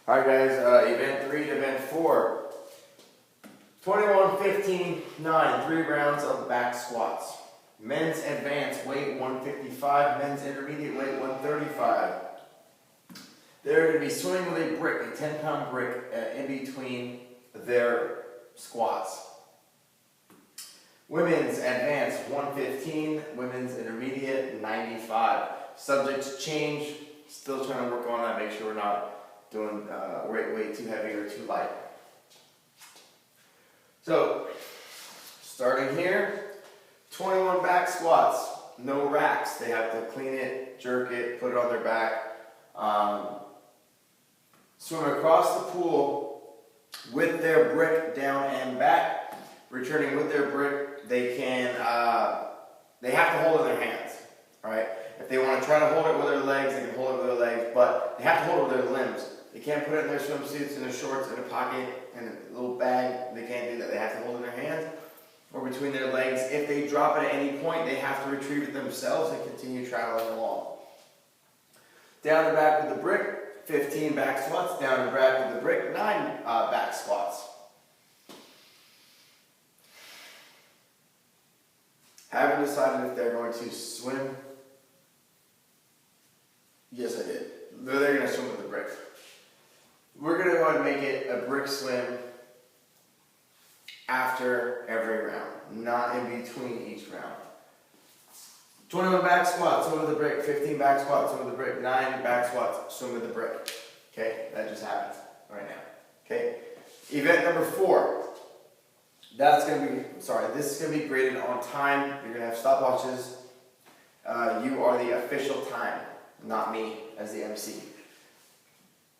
Alright guys, event 3 to event 4. 21, 15, 9, 3 rounds of back squats. Men's advanced weight 155, men's intermediate weight 135. They're going to be swimming with a brick, a 10-pound brick in between their squats. Women's advanced 115, women's intermediate 95. Subject to change, still trying to work on that, make sure we're not doing way too heavy or too light. So, starting here, 21 back squats, no racks. They have to clean it, jerk it, put it on their back. Swim across the pool with their brick down and back. Returning with their brick, they have to hold it in their hands. All right. If they want to try to hold it with their legs, they can hold it with their legs, but they have to hold it with their limbs. They can't put it in their swimsuits, in their shorts, in a pocket, in a little bag. They can't do that. They have to hold it in their hands or between their legs. If they drop it at any point, they have to retrieve it themselves and continue traveling along. Down and back with the brick, 15 back squats. Down and back with the brick, 9 back squats. Haven't decided if they're going to swim. Yes, I did. They're going to swim with the brick. We're going to go ahead and make it a brick swim after every round, not in between each round. 21 back squats, swim with the brick. 15 back squats, swim with the brick. 9 back squats, swim with the brick. Okay, that just happened right now. Okay, event number 4. This is going to be graded on time. You're going to have stopwatches. You are the official time, not me as the MC.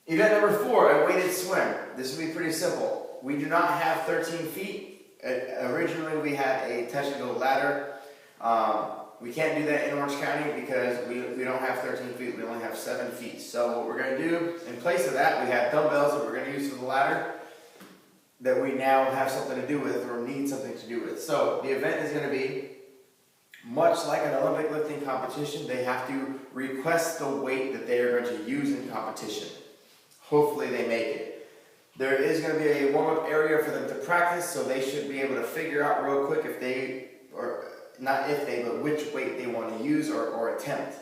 Event number 4, a weighted swim. This will be pretty simple. We do not have 13 feet. Originally, we had a touch-and-go ladder. We can't do that in Orange County because we don't have 13 feet. We only have 7 feet. So what we're going to do, in place of that, we have dumbbells that we're going to use for the ladder that we now have something to do with or need something to do with. So the event is going to be much like an Olympic lifting competition. They have to request the weight that they are going to use in competition. Hopefully they make it. There is going to be a warm-up area for them to practice, so they should be able to figure out real quick if they, or not if they, but which weight they want to use or attempt.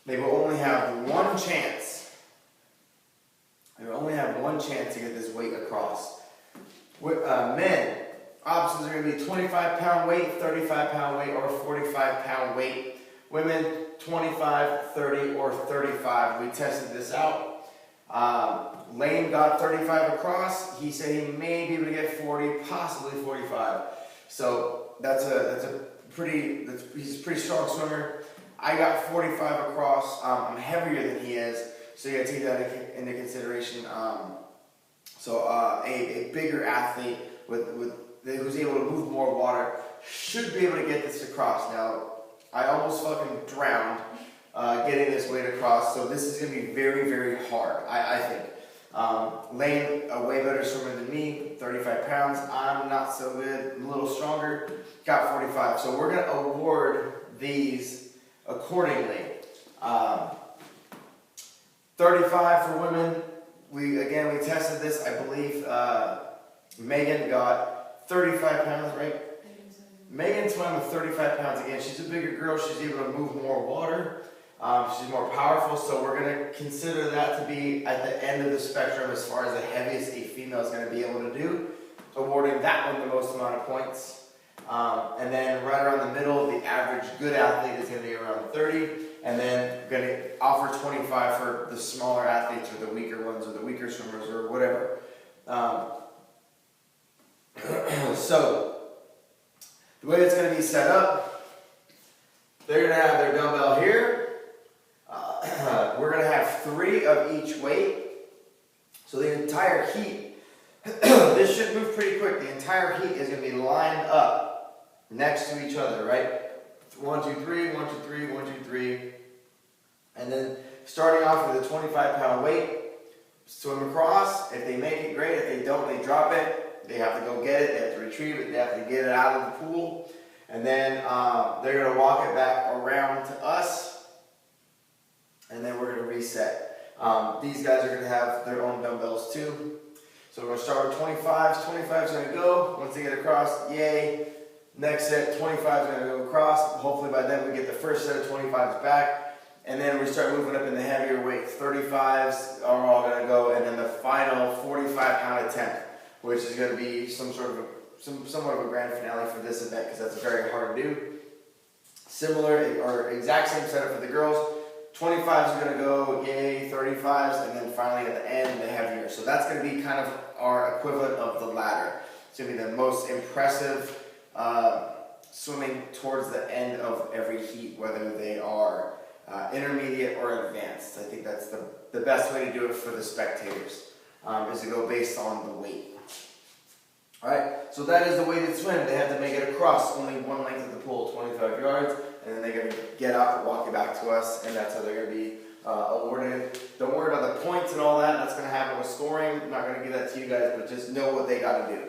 They will only have one chance. They will only have one chance to get this weight across. With men, options are going to be 25-pound weight, 35-pound weight, or 45-pound weight. Women, 25, 30, or 35. We tested this out. Lane got 35 across. He said he may be able to get 40, possibly 45. So he's a pretty strong swimmer. I got 45 across. I'm heavier than he is, so you got to take that into consideration. A bigger athlete who's able to move more water should be able to get this across. Now, I almost fucking drowned getting this weight across, so this is going to be very, very hard, I think. Lane, a way better swimmer than me, 35 pounds. I'm not so good, I'm a little stronger, got 45. So we're going to award these accordingly. 35 for women. We tested this. I believe Megan got 35 pounds, right? Megan swam with 35 pounds again. She's a bigger girl. She's able to move more water. She's more powerful. So we're going to consider that to be at the end of the spectrum as far as the heaviest a female is going to be able to do. Awarding that one the most amount of points. And then right around the middle, the average good athlete is going to be around 30. And then we're going to offer 25 for the smaller athletes or the weaker ones or the weaker swimmers or whatever. So the way it's going to be set up, they're going to have their dumbbell here. We're going to have 3 of each weight. So the entire heat, this should move pretty quick. The entire heat is going to be lined up next to each other, right? 1, 2, 3, 1, 2, 3, 1, 2, 3. And then starting off with a 25-pound weight, swim across. If they make it, great. If they don't, they drop it. They have to go get it. They have to retrieve it. They have to get it out of the pool. And then they're going to walk it back around to us. And then we're going to reset. These guys are going to have their own dumbbells too. So we're going to start with 25s. 25's going to go. Once they get across, yay. Next set, 25's going to go across. Hopefully by then we get the first set of 25s back. And then we start moving up in the heavier weights. 35s are all going to go. And then the final 45-pound attempt, which is going to be somewhat of a grand finale for this event because that's very hard to do. Similar or exact same setup for the girls. 25s are going to go, yay, 35s, and then finally at the end, the heavier. So that's going to be kind of our equivalent of the ladder. It's going to be the most impressive swimming towards the end of every heat, whether they are intermediate or advanced. I think that's the best way to do it for the spectators, is to go based on the weight. Alright, so that is the weighted swim. They have to make it across only one length of the pool, 25 yards, and then they're going to get out and walk it back to us, and that's how they're going to be awarded. Don't worry about the points and all that. That's going to happen with scoring. I'm not going to give that to you guys, but just know what they got to do.